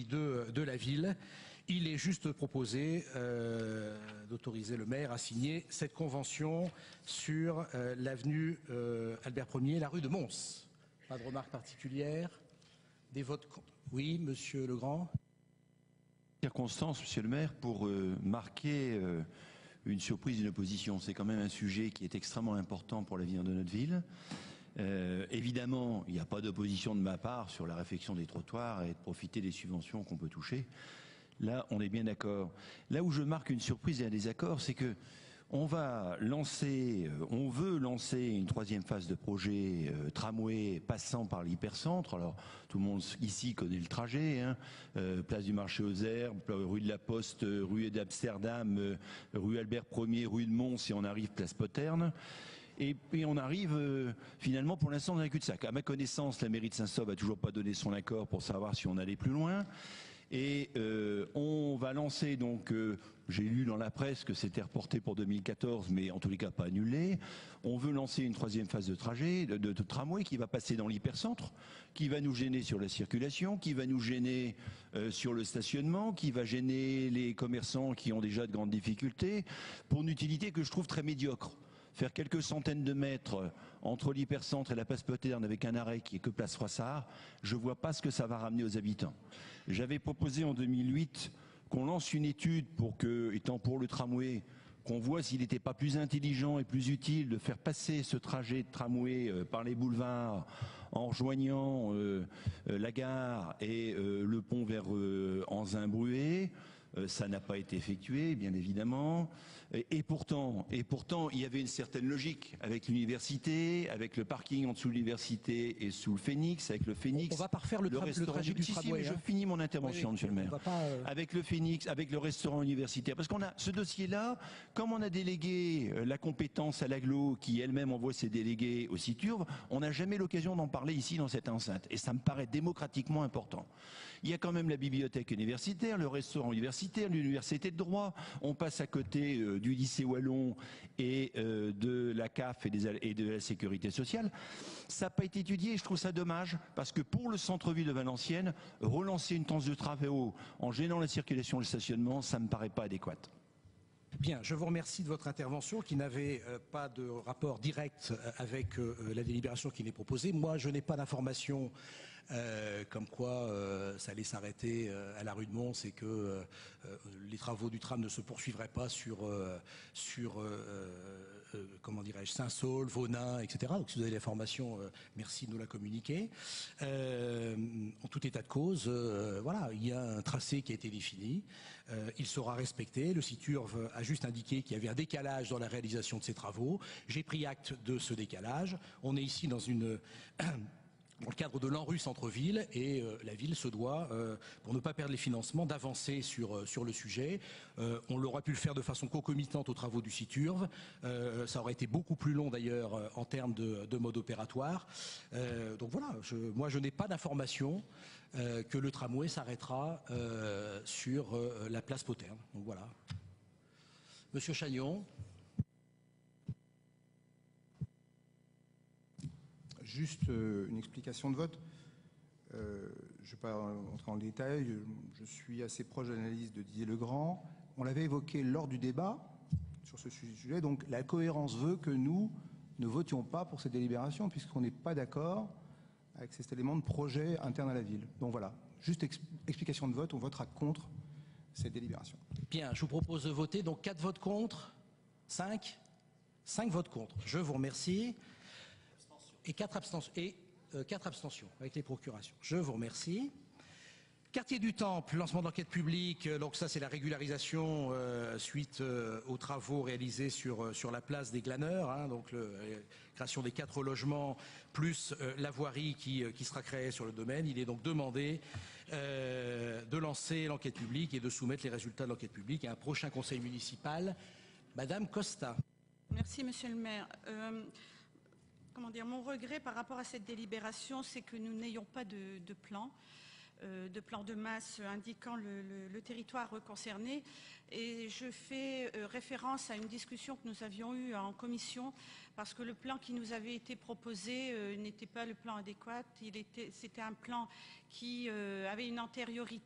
de la ville, il est juste proposé d'autoriser le maire à signer cette convention sur l'avenue Albert Ier, la rue de Mons. Pas de remarques particulières? Des votes? Oui, monsieur Legrand. Circonstance, monsieur le maire, pour marquer une surprise d'une opposition. C'est quand même un sujet qui est extrêmement important pour l'avenir de notre ville. Évidemment, il n'y a pas d'opposition de ma part sur la réfection des trottoirs et de profiter des subventions qu'on peut toucher. Là, on est bien d'accord. Là où je marque une surprise et un désaccord, c'est que on veut lancer une troisième phase de projet tramway passant par l'hypercentre. Alors, tout le monde ici connaît le trajet, hein. Place du Marché aux Herbes, rue de la Poste, rue d'Amsterdam, rue Albert Ier, rue de Mons, et on arrive place Poterne. Et puis on arrive finalement pour l'instant dans un cul-de-sac. À ma connaissance, la mairie de Saint-Sauveur n'a toujours pas donné son accord pour savoir si on allait plus loin. Et on va lancer donc, j'ai lu dans la presse que c'était reporté pour 2014, mais en tous les cas pas annulé. On veut lancer une troisième phase de trajet, de tramway qui va passer dans l'hypercentre, qui va nous gêner sur la circulation, qui va nous gêner sur le stationnement, qui va gêner les commerçants qui ont déjà de grandes difficultés, pour une utilité que je trouve très médiocre. Faire quelques centaines de mètres entre l'hypercentre et la place Poterne avec un arrêt qui est que place Froissart, je ne vois pas ce que ça va ramener aux habitants. J'avais proposé en 2008 qu'on lance une étude pour que, étant pour le tramway, qu'on voit s'il n'était pas plus intelligent et plus utile de faire passer ce trajet de tramway par les boulevards en rejoignant la gare et le pont vers Anzin-Bruay. Ça n'a pas été effectué, bien évidemment. Et pourtant, il y avait une certaine logique avec l'université, avec le parking en dessous de l'université et sous le Phénix, avec le Phénix. On va pas refaire le trajet du tramway. Mais je finis mon intervention, monsieur le maire. Avec le Phénix, avec le restaurant universitaire. Parce qu'on a ce dossier-là, comme on a délégué la compétence à l'agglo, qui elle-même envoie ses délégués au CITURV, on n'a jamais l'occasion d'en parler ici dans cette enceinte. Et ça me paraît démocratiquement important. Il y a quand même la bibliothèque universitaire, le restaurant universitaire, l'université de droit. On passe à côté du lycée Wallon et de la CAF et de la sécurité sociale. Ça n'a pas été étudié et je trouve ça dommage parce que pour le centre-ville de Valenciennes, relancer une tranche de travaux en gênant la circulation et le stationnement, ça ne me paraît pas adéquat. Bien, je vous remercie de votre intervention qui n'avait pas de rapport direct avec la délibération qui m'est proposée. Moi, je n'ai pas d'information comme quoi ça allait s'arrêter à la rue de Mons et que les travaux du tram ne se poursuivraient pas sur comment dirais-je, Saint-Saulve, Vaunin, etc. Donc si vous avez l'information, merci de nous la communiquer. En tout état de cause, voilà, il y a un tracé qui a été défini, il sera respecté. Le CITURV a juste indiqué qu'il y avait un décalage dans la réalisation de ces travaux. J'ai pris acte de ce décalage. On est ici dans dans le cadre de l'ANRU centre-ville et la ville se doit, pour ne pas perdre les financements, d'avancer sur le sujet. On l'aurait pu le faire de façon concomitante aux travaux du CITURV. Ça aurait été beaucoup plus long d'ailleurs en termes de mode opératoire. Donc voilà, moi je n'ai pas d'information que le tramway s'arrêtera sur la place Poterne. Donc voilà. Monsieur Chagnon. Juste une explication de vote. Je ne vais pas entrer en détail. Je suis assez proche de l'analyse de Didier Legrand. On l'avait évoqué lors du débat sur ce sujet. Donc la cohérence veut que nous ne votions pas pour cette délibération puisqu'on n'est pas d'accord avec cet élément de projet interne à la ville. Donc voilà, juste explication de vote. On votera contre cette délibération. Bien, je vous propose de voter. Donc 4 votes contre, 5 votes contre. Je vous remercie. Et 4 abstentions avec les procurations. Je vous remercie. Quartier du Temple, lancement de l'enquête publique. Donc ça, c'est la régularisation suite aux travaux réalisés sur la place des Glaneurs. Hein, donc la création des 4 logements plus la voirie qui sera créée sur le domaine. Il est donc demandé de lancer l'enquête publique et de soumettre les résultats de l'enquête publique à un prochain conseil municipal. Madame Costa. Merci, monsieur le maire. Comment dire, mon regret par rapport à cette délibération, c'est que nous n'ayons pas de plan de masse indiquant le territoire concerné. Et je fais référence à une discussion que nous avions eue en commission, parce que le plan qui nous avait été proposé n'était pas le plan adéquat. C'était un plan qui avait une antériorité